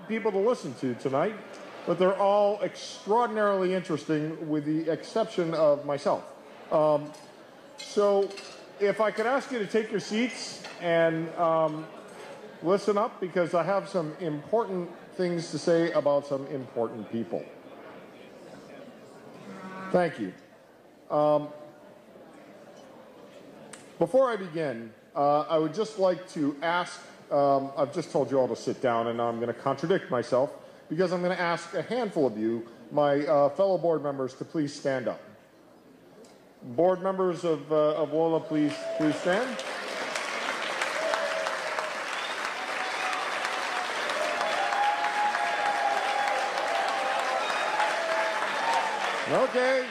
People to listen to tonight, but they're all extraordinarily interesting with the exception of myself. So if I could ask you to take your seats and listen up, because I have some important things to say about some important people. Thank you. Before I begin, I would just like to ask, I've just told you all to sit down, and now I'm going to contradict myself, because I'm going to ask a handful of you, my fellow board members, to please stand up. Board members of WOLA, please stand. Okay.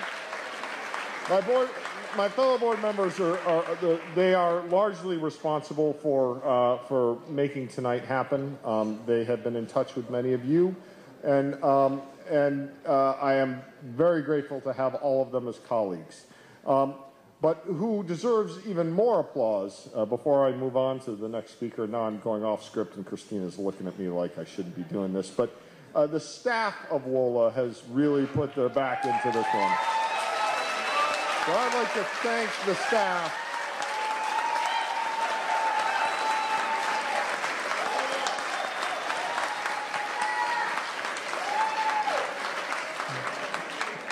My fellow board members they are largely responsible for making tonight happen. They have been in touch with many of you, and I am very grateful to have all of them as colleagues. But who deserves even more applause, before I move on to the next speaker, now I'm going off script and Christina's looking at me like I shouldn't be doing this, but the staff of WOLA has really put their back into this one. So I'd like to thank the staff.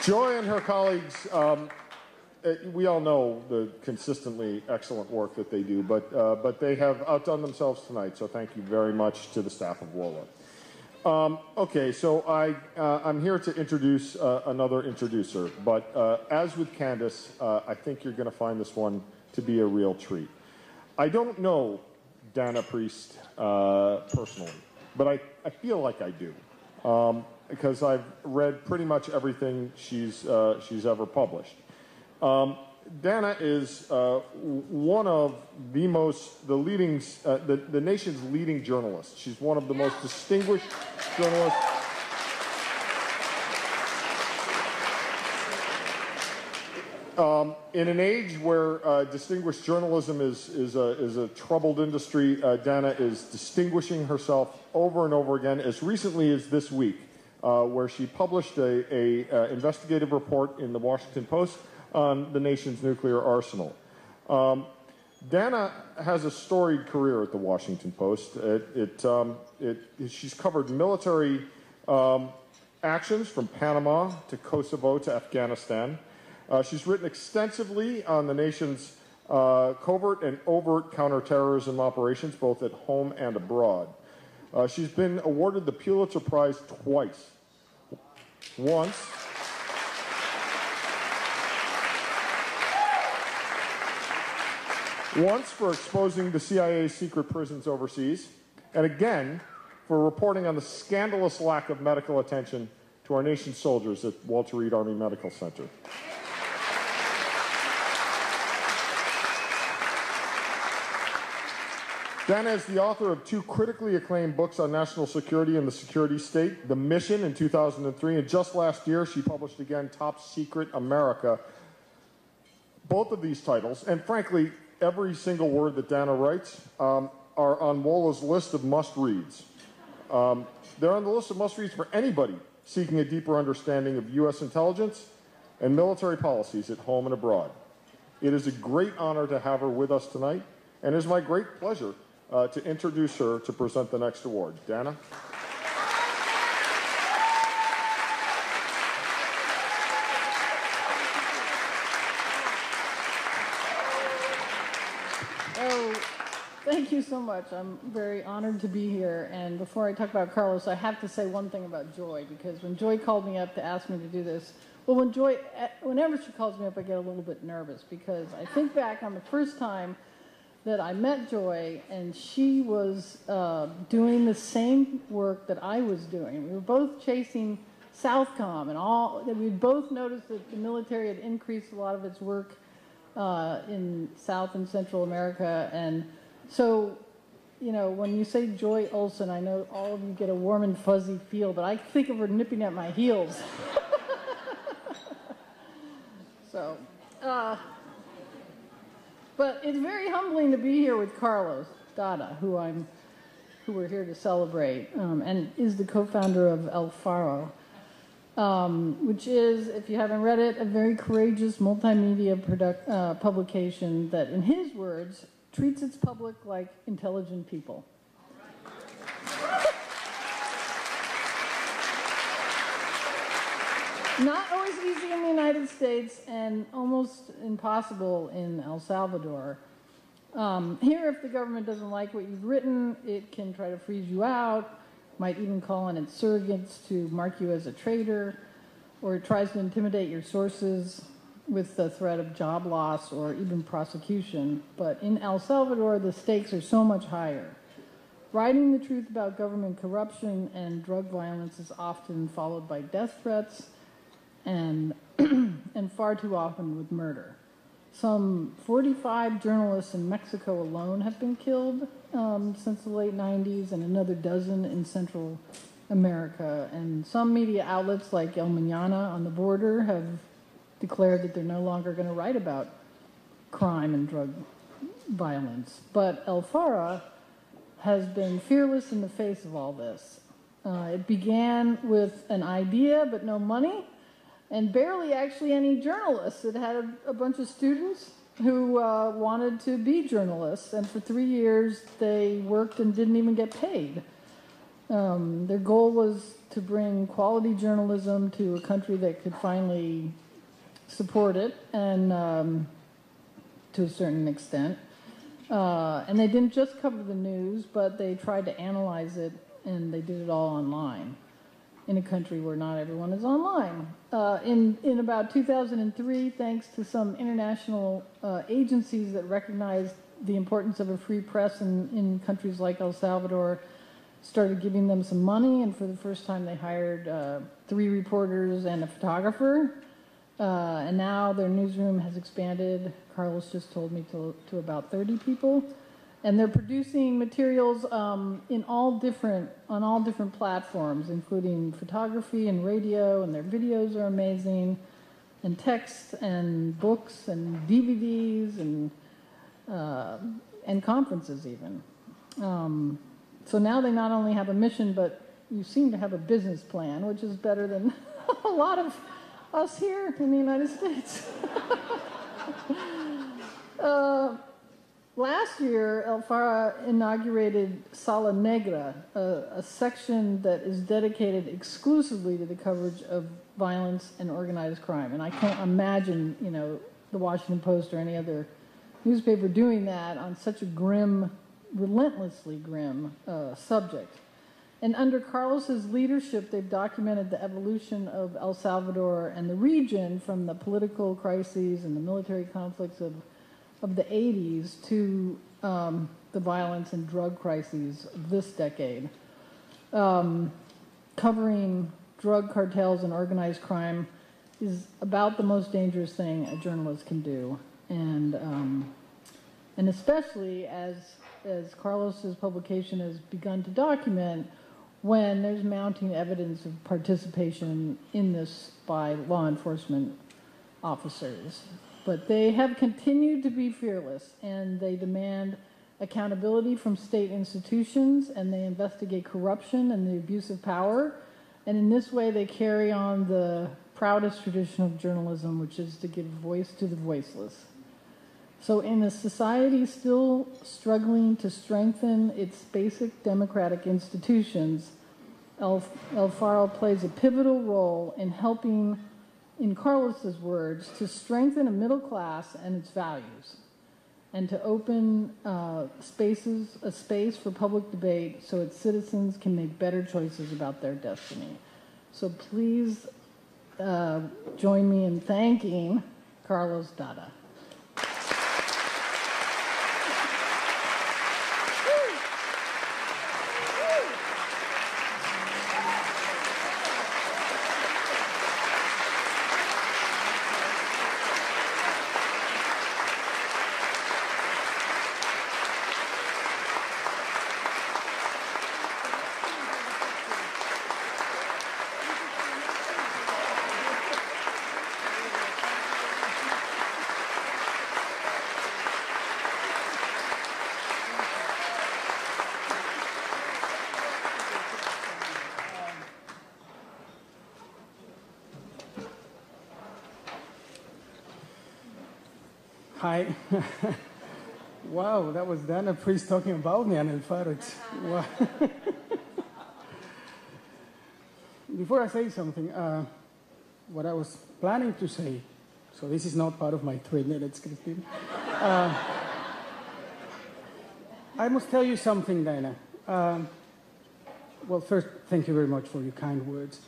Joy and her colleagues, we all know the consistently excellent work that they do, but they have outdone themselves tonight, so thank you very much to the staff of WOLA. Okay, so I'm here to introduce another introducer, but as with Candace, I think you're going to find this one to be a real treat. I don't know Dana Priest personally, but I feel like I do, because I've read pretty much everything she's ever published. Dana is one of the nation's leading journalists. She's one of the most distinguished journalists. In an age where distinguished journalism is a troubled industry, Dana is distinguishing herself over and over again, as recently as this week, where she published a investigative report in the Washington Post on the nation's nuclear arsenal. Dana has a storied career at the Washington Post. She's covered military actions from Panama to Kosovo to Afghanistan. She's written extensively on the nation's covert and overt counterterrorism operations, both at home and abroad. She's been awarded the Pulitzer Prize twice. Once for exposing the CIA's secret prisons overseas, and again for reporting on the scandalous lack of medical attention to our nation's soldiers at Walter Reed Army Medical Center. Dana is the author of two critically acclaimed books on national security and the security state, The Mission in 2003, and just last year she published again Top Secret America. Both of these titles, and frankly, every single word that Dana writes, are on WOLA's list of must-reads. They're on the list of must-reads for anybody seeking a deeper understanding of U.S. intelligence and military policies at home and abroad. It is a great honor to have her with us tonight, and it is my great pleasure to introduce her to present the next award. Dana? Thank you so much. I'm very honored to be here. And before I talk about Carlos, I have to say one thing about Joy, because when Joy called me up to ask me to do this, well, whenever she calls me up, I get a little bit nervous, because I think back on the first time that I met Joy, and she was doing the same work that I was doing. We were both chasing Southcom, and we both noticed that the military had increased a lot of its work in South and Central America. And so, you know, when you say Joy Olson, I know all of you get a warm and fuzzy feel, but I think of her nipping at my heels. So, but it's very humbling to be here with Carlos Dada, who I'm who we're here to celebrate, and is the co-founder of El Faro, which is, if you haven't read it, a very courageous multimedia publication that, in his words, treats its public like intelligent people. Not always easy in the United States and almost impossible in El Salvador. Here, if the government doesn't like what you've written, it can try to freeze you out, might even call on its surrogates to mark you as a traitor, or it tries to intimidate your sources with the threat of job loss or even prosecution. But in El Salvador, the stakes are so much higher. Writing the truth about government corruption and drug violence is often followed by death threats, and far too often with murder. Some 45 journalists in Mexico alone have been killed since the late 90s, and another dozen in Central America. And some media outlets like El Mañana on the border have declared that they're no longer going to write about crime and drug violence. But El Faro has been fearless in the face of all this. It began with an idea but no money, and barely actually any journalists. It had a bunch of students who wanted to be journalists, and for 3 years they worked and didn't even get paid. Their goal was to bring quality journalism to a country that could finally support it, and to a certain extent. And they didn't just cover the news, but they tried to analyze it, and they did it all online, in a country where not everyone is online. In about 2003, thanks to some international agencies that recognized the importance of a free press in countries like El Salvador, started giving them some money, and for the first time they hired 3 reporters and a photographer. And now their newsroom has expanded, Carlos just told me, to about 30 people. And they're producing materials on all different platforms, including photography and radio, and their videos are amazing, and text and books and DVDs and conferences even. So now they not only have a mission, but you seem to have a business plan, which is better than a lot of us here in the United States. Last year, El Faro inaugurated Sala Negra, a section that is dedicated exclusively to the coverage of violence and organized crime. And I can't imagine, the Washington Post or any other newspaper doing that on such a grim, relentlessly grim subject. And under Carlos's leadership, they've documented the evolution of El Salvador and the region from the political crises and the military conflicts of the 80s to the violence and drug crises of this decade. Covering drug cartels and organized crime is about the most dangerous thing a journalist can do. And especially as Carlos's publication has begun to document, when there's mounting evidence of participation in this by law enforcement officers. But they have continued to be fearless, and they demand accountability from state institutions, and they investigate corruption and the abuse of power. And in this way, they carry on the proudest tradition of journalism, which is to give voice to the voiceless. So in a society still struggling to strengthen its basic democratic institutions, El Faro plays a pivotal role in helping, in Carlos's words, to strengthen a middle class and its values, and to open a space for public debate so its citizens can make better choices about their destiny. So please join me in thanking Carlos Dada. Hi. Wow, that was Dana Priest talking about me and El Faro. Wow. Before I say something, what I was planning to say, so this is not part of my 3 minutes, Christine. I must tell you something, Dana. Well, first, thank you very much for your kind words.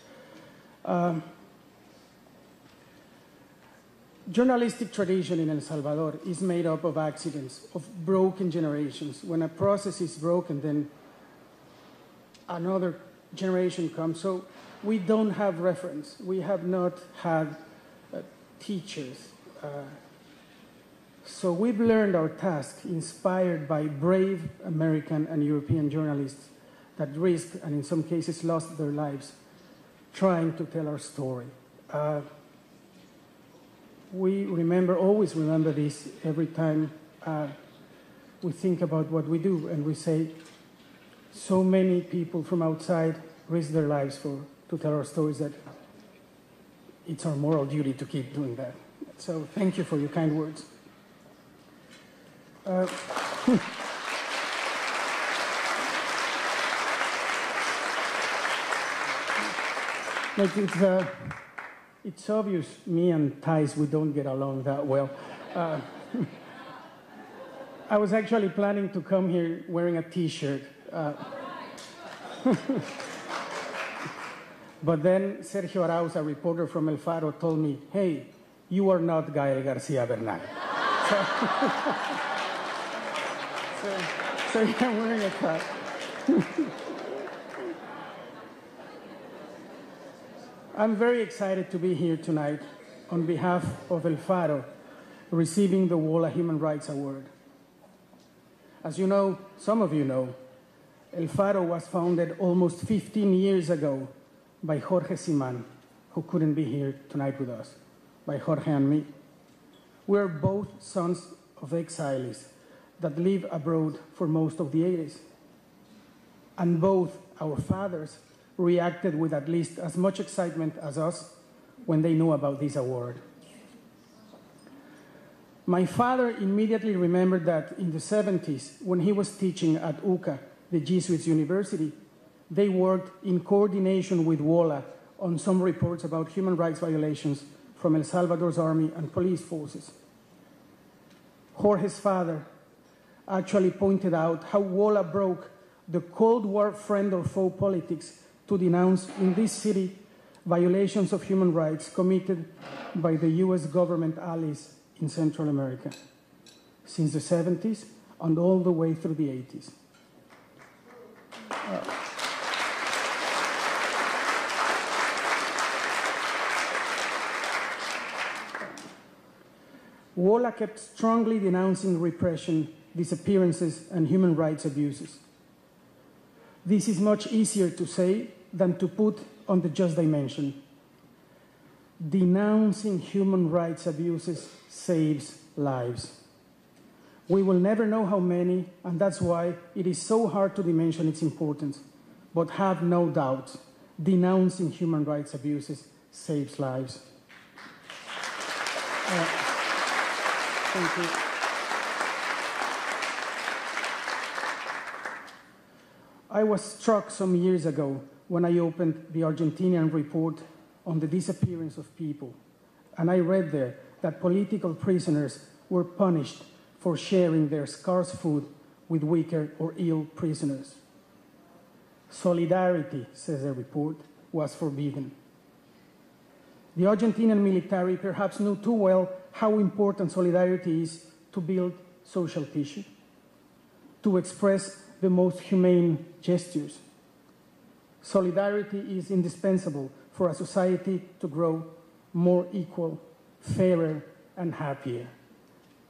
Journalistic tradition in El Salvador is made up of accidents, of broken generations. When a process is broken, then another generation comes. So we don't have reference. We have not had teachers. So we've learned our task inspired by brave American and European journalists that risked and in some cases lost their lives trying to tell our story. We always remember this every time we think about what we do, and we say, so many people from outside risk their lives to tell our stories, that it's our moral duty to keep doing that. So thank you for your kind words. It's obvious me and Thais, we don't get along that well. I was actually planning to come here wearing a T-shirt. But then Sergio Arauz, a reporter from El Faro, told me, hey, you are not Gael Garcia Bernal. So yeah, I'm wearing a cap. I'm very excited to be here tonight on behalf of El Faro, receiving the WOLA Human Rights Award. As you know, some of you know, El Faro was founded almost 15 years ago by Jorge Siman, who couldn't be here tonight with us, by Jorge and me. We're both sons of exiles that lived abroad for most of the 80s. And both our fathers reacted with at least as much excitement as us when they knew about this award. My father immediately remembered that in the 70s, when he was teaching at UCA, the Jesuits University, they worked in coordination with WOLA on some reports about human rights violations from El Salvador's army and police forces. Jorge's father actually pointed out how WOLA broke the Cold War friend or foe politics to denounce in this city violations of human rights committed by the US government allies in Central America since the 70s and all the way through the 80s. WOLA kept strongly denouncing repression, disappearances, and human rights abuses. This is much easier to say than to put on the just dimension. Denouncing human rights abuses saves lives. We will never know how many, and that's why it is so hard to dimension its importance. But have no doubt, denouncing human rights abuses saves lives. Thank you. I was struck some years ago when I opened the Argentinian report on the disappearance of people, and I read there that political prisoners were punished for sharing their scarce food with weaker or ill prisoners. Solidarity, says the report, was forbidden. The Argentinian military perhaps knew too well how important solidarity is to build social tissue, to express the most humane gestures. Solidarity is indispensable for a society to grow more equal, fairer, and happier.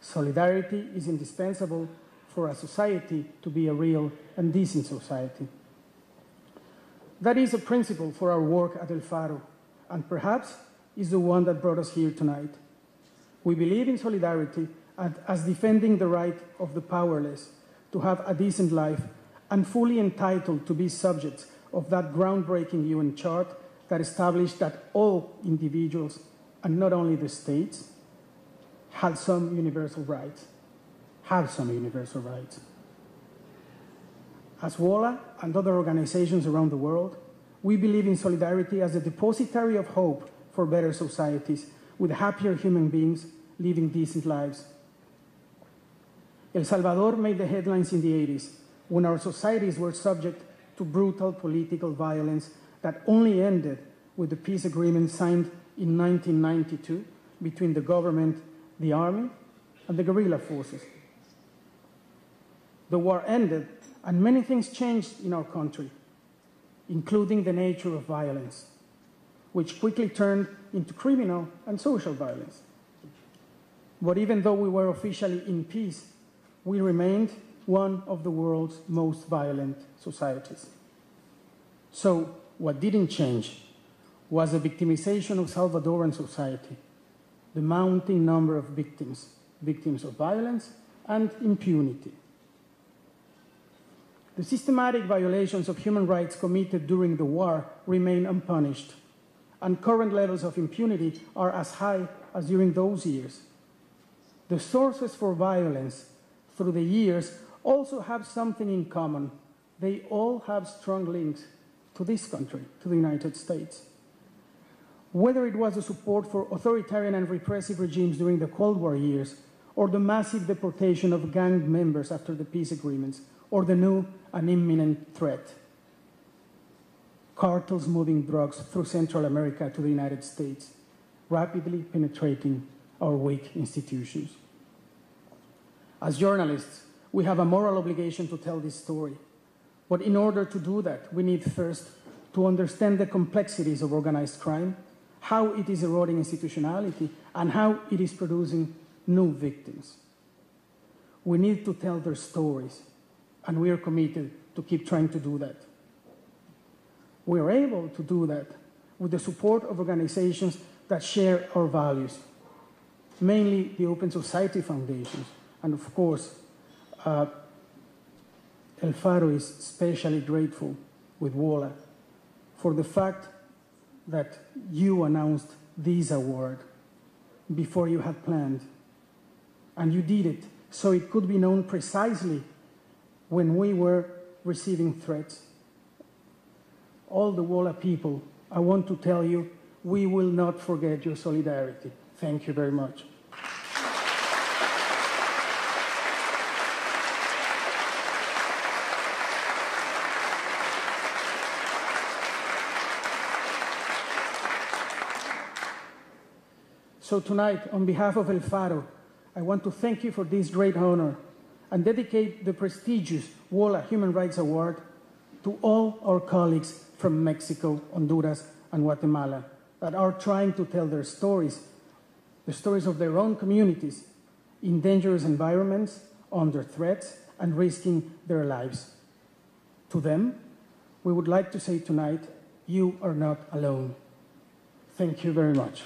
Solidarity is indispensable for a society to be a real and decent society. That is a principle for our work at El Faro, and perhaps is the one that brought us here tonight. We believe in solidarity as defending the right of the powerless to have a decent life and fully entitled to be subjects of that groundbreaking UN chart that established that all individuals, and not only the states, had some universal rights, have some universal rights. As WOLA and other organizations around the world, we believe in solidarity as a depository of hope for better societies with happier human beings living decent lives. El Salvador made the headlines in the 80s when our societies were subject to brutal political violence that only ended with the peace agreement signed in 1992 between the government, the army, and the guerrilla forces. The war ended, and many things changed in our country, including the nature of violence, which quickly turned into criminal and social violence. But even though we were officially in peace, we remained one of the world's most violent societies. So what didn't change was the victimization of Salvadoran society, the mounting number of victims, victims of violence and impunity. The systematic violations of human rights committed during the war remain unpunished, and current levels of impunity are as high as during those years. The sources for violence through the years also have something in common. They all have strong links to this country, to the United States. Whether it was the support for authoritarian and repressive regimes during the Cold War years, or the massive deportation of gang members after the peace agreements, or the new and imminent threat, cartels moving drugs through Central America to the United States, rapidly penetrating our weak institutions. As journalists, we have a moral obligation to tell this story. But in order to do that, we need first to understand the complexities of organized crime, how it is eroding institutionality, and how it is producing new victims. We need to tell their stories, and we are committed to keep trying to do that. We are able to do that with the support of organizations that share our values, mainly the Open Society Foundations, and of course, El Faro is especially grateful with WOLA for the fact that you announced this award before you had planned. And you did it so it could be known precisely when we were receiving threats. All the WOLA people, I want to tell you, we will not forget your solidarity. Thank you very much. So tonight, on behalf of El Faro, I want to thank you for this great honor and dedicate the prestigious WOLA Human Rights Award to all our colleagues from Mexico, Honduras, and Guatemala that are trying to tell their stories, the stories of their own communities in dangerous environments, under threats, and risking their lives. To them, we would like to say tonight, you are not alone. Thank you very much.